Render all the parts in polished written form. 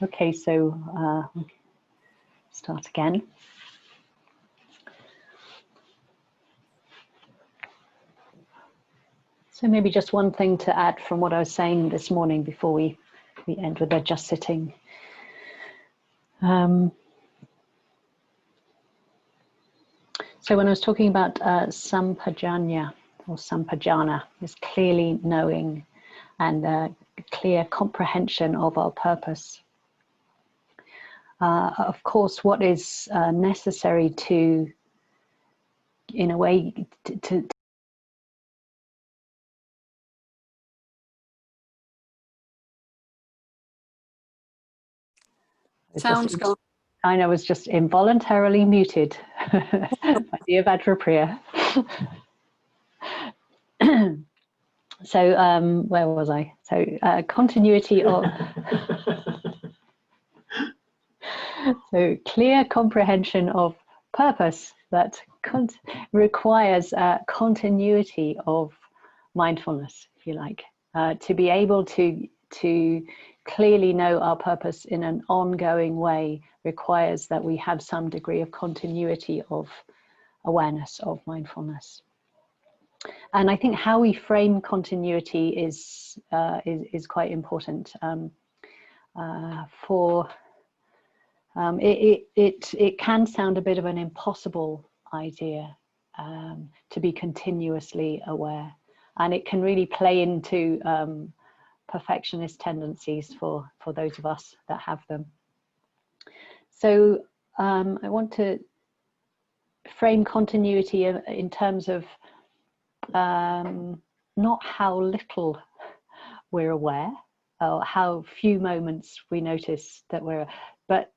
Okay, so start again. So maybe just one thing to add from what I was saying this morning before we end with the just sitting. So when I was talking about sampajanya or sampajana, is clearly knowing and clear comprehension of our purpose. Of course, what is necessary to, in a way, to Sounds gone. I was just involuntarily muted by the Vajrapriya. So where was I? So continuity of so clear comprehension of purpose that requires continuity of mindfulness, if you like, to be able to clearly know our purpose in an ongoing way requires that we have some degree of continuity of awareness of mindfulness. And I think how we frame continuity is quite important. It can sound a bit of an impossible idea to be continuously aware, and it can really play into perfectionist tendencies for those of us that have them. So I want to frame continuity in terms of not how little we're aware or how few moments we notice that we're, but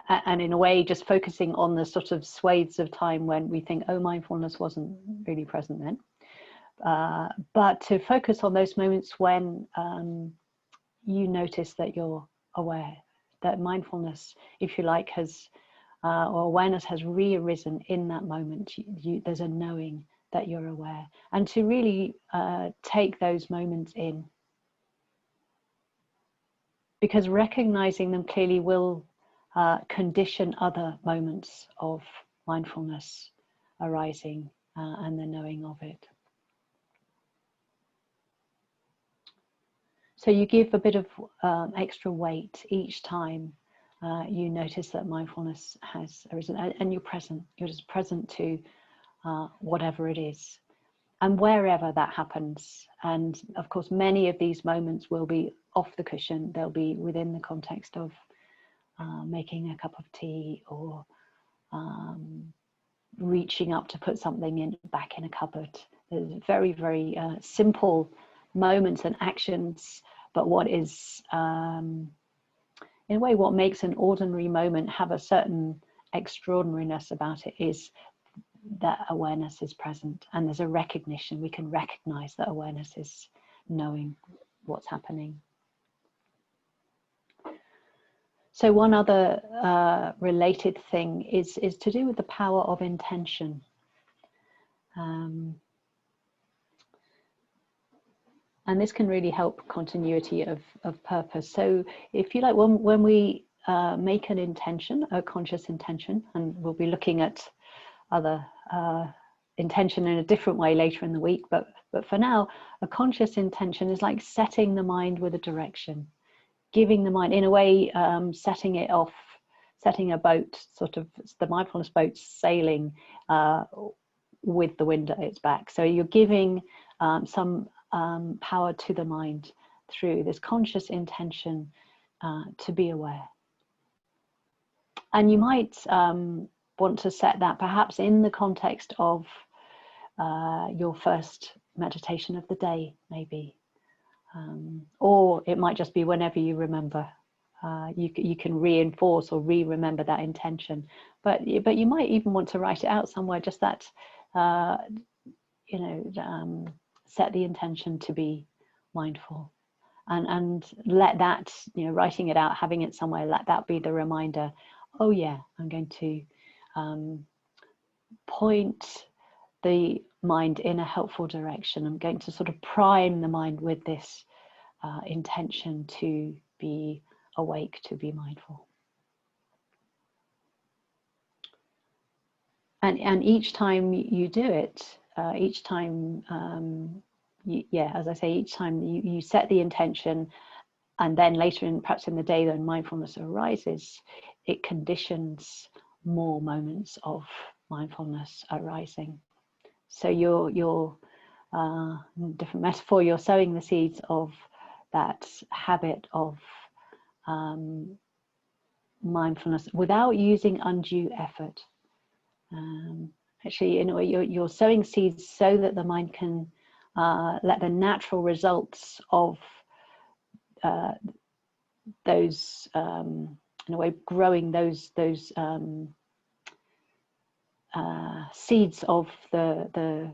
and in a way just focusing on the sort of swathes of time when we think, oh, mindfulness wasn't really present then. But to focus on those moments when you notice that you're aware, that mindfulness, if you like, has, or awareness has re-arisen in that moment. There's a knowing that you're aware, and to really take those moments in, because recognizing them clearly will condition other moments of mindfulness arising and the knowing of it. So you give a bit of extra weight each time you notice that mindfulness has arisen, and you're present. You're just present to whatever it is and wherever that happens. And of course, many of these moments will be off the cushion. They'll be within the context of making a cup of tea or reaching up to put something back in a cupboard. There's very, very simple moments and actions, but what is in a way what makes an ordinary moment have a certain extraordinariness about it is that awareness is present, and there's a recognition. We can recognize that awareness is knowing what's happening. So one other related thing is to do with the power of intention. And this can really help continuity of purpose. So if you like, when we make an intention, a conscious intention, and we'll be looking at other intention in a different way later in the week, but for now, a conscious intention is like setting the mind with a direction, giving the mind, in a way, setting it off, setting a boat, sort of the mindfulness boat sailing with the wind at its back. So you're giving some power to the mind through this conscious intention to be aware. And you might want to set that perhaps in the context of your first meditation of the day, maybe. Or it might just be whenever you remember. You can reinforce or re-remember that intention. But you might even want to write it out somewhere, just that, set the intention to be mindful. And let that, writing it out, having it somewhere, let that be the reminder. Oh yeah, I'm going to point the mind in a helpful direction. I'm going to sort of prime the mind with this intention to be awake to be mindful. And each time you do it, each time, as I say, each time you set the intention, and then later perhaps in the day when mindfulness arises, it conditions more moments of mindfulness arising. So you're different metaphor, you're sowing the seeds of that habit of mindfulness without using undue effort. Actually, in a way, you're sowing seeds so that the mind can let the natural results of those, in a way, growing those seeds of the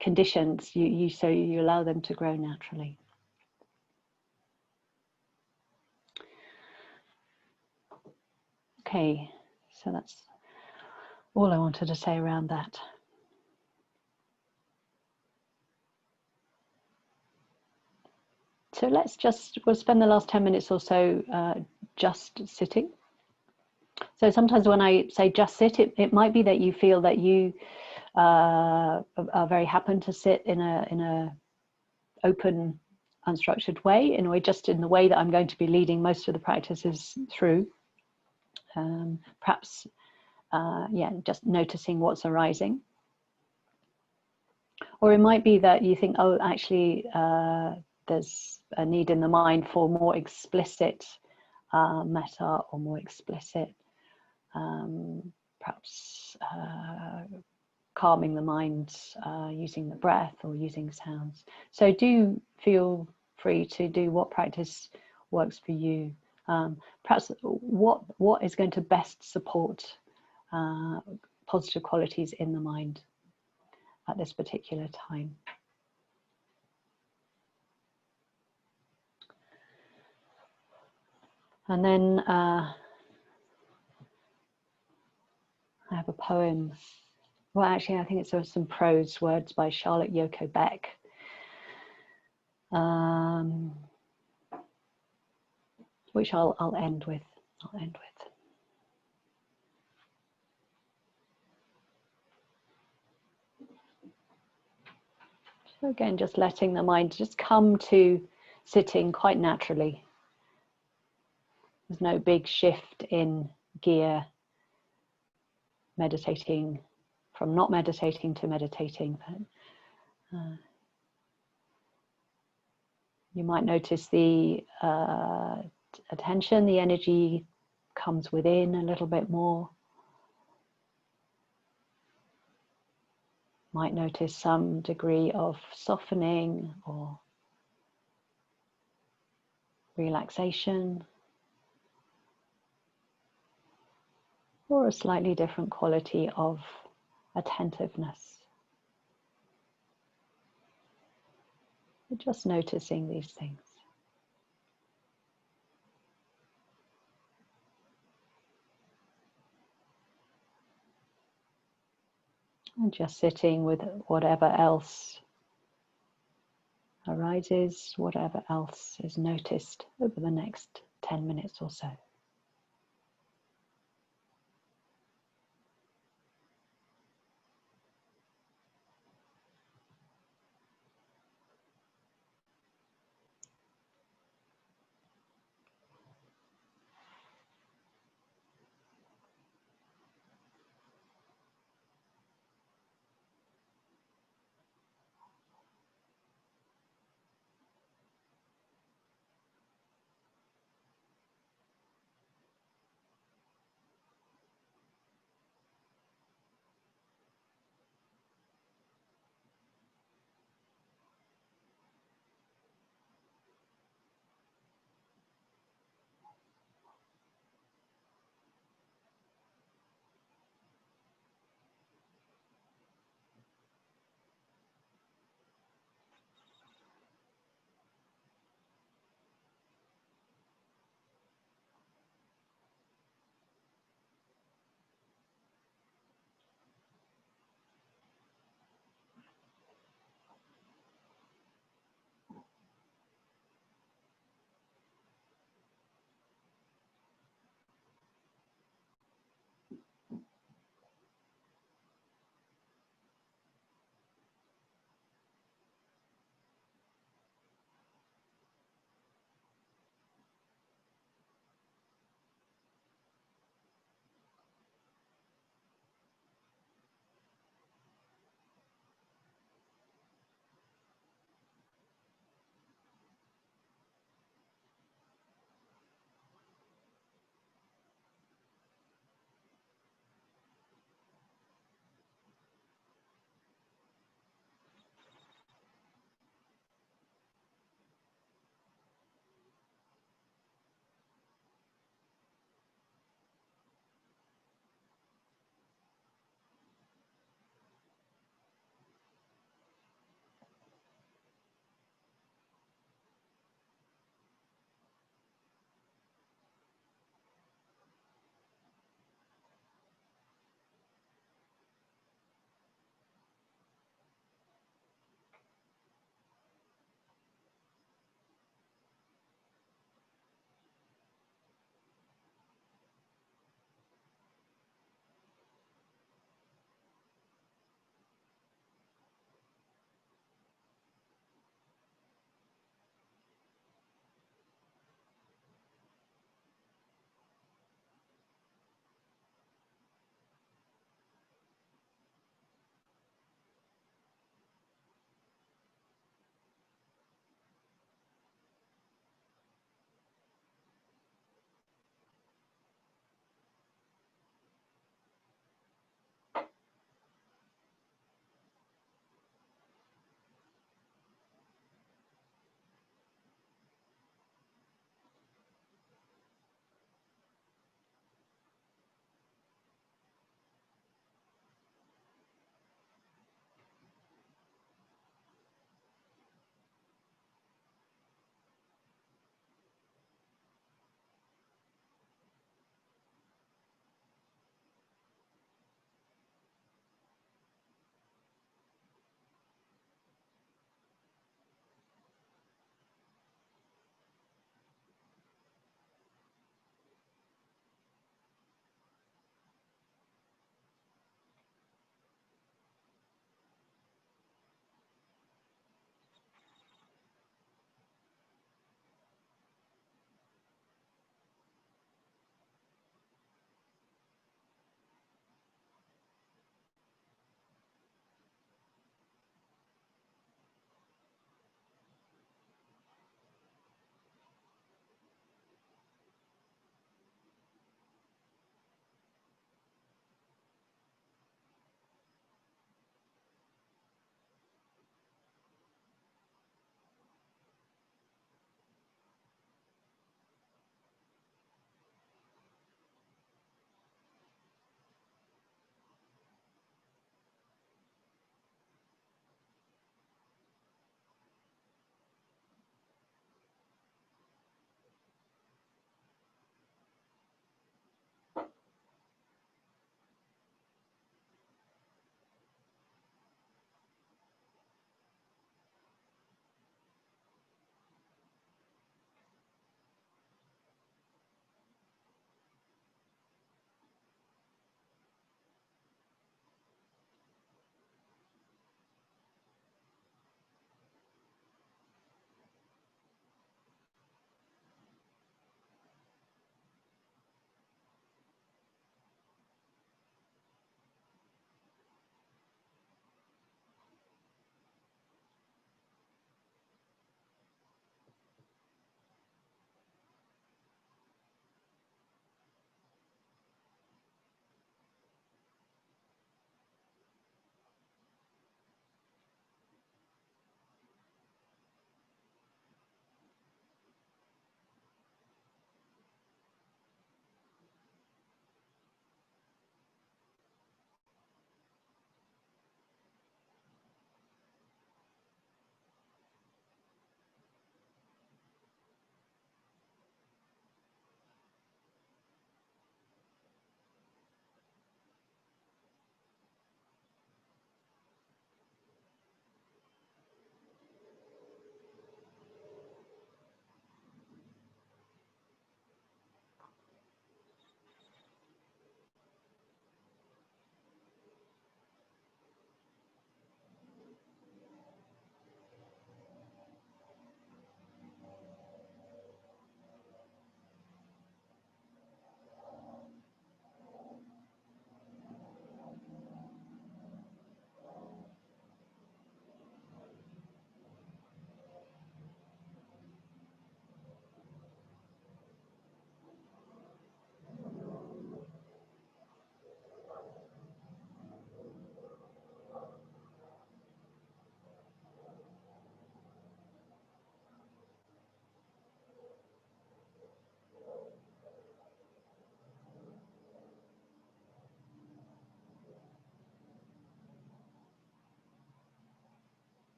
conditions. So you allow them to grow naturally. Okay, so that's all I wanted to say around that. So we'll spend the last 10 minutes or so just sitting. So sometimes when I say just sit, it might be that you feel that you are very happy to sit in a open, unstructured way, in a way, just in the way that I'm going to be leading most of the practices through. Perhaps, just noticing what's arising. Or it might be that you think, oh, actually, there's a need in the mind for more explicit metta, or more explicit, perhaps calming the mind using the breath or using sounds. So do feel free to do what practice works for you. Perhaps what is going to best support positive qualities in the mind at this particular time. And then I have a poem. Well, actually, I think it's some prose words by Charlotte Yoko Beck. Which I'll end with. So again, just letting the mind just come to sitting quite naturally. There's no big shift in gear, meditating from not meditating to meditating. But, you might notice the attention, the energy comes within a little bit more. Might notice some degree of softening or relaxation, or a slightly different quality of attentiveness. Just noticing these things. And just sitting with whatever else arises, whatever else is noticed over the next 10 minutes or so.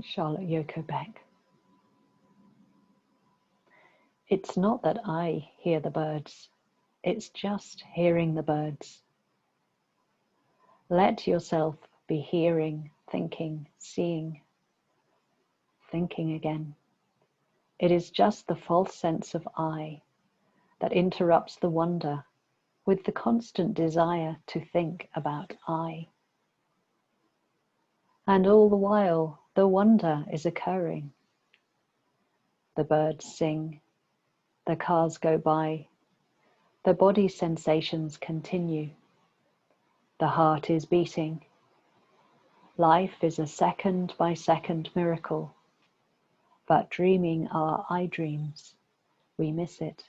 Charlotte Yoko Beck. It's not that I hear the birds, it's just hearing the birds. Let yourself be hearing, thinking, seeing, thinking again. It is just the false sense of I that interrupts the wonder with the constant desire to think about I. And all the while, the wonder is occurring. The birds sing, the cars go by, the body sensations continue, the heart is beating. Life is a second by second miracle, but dreaming our I dreams, we miss it.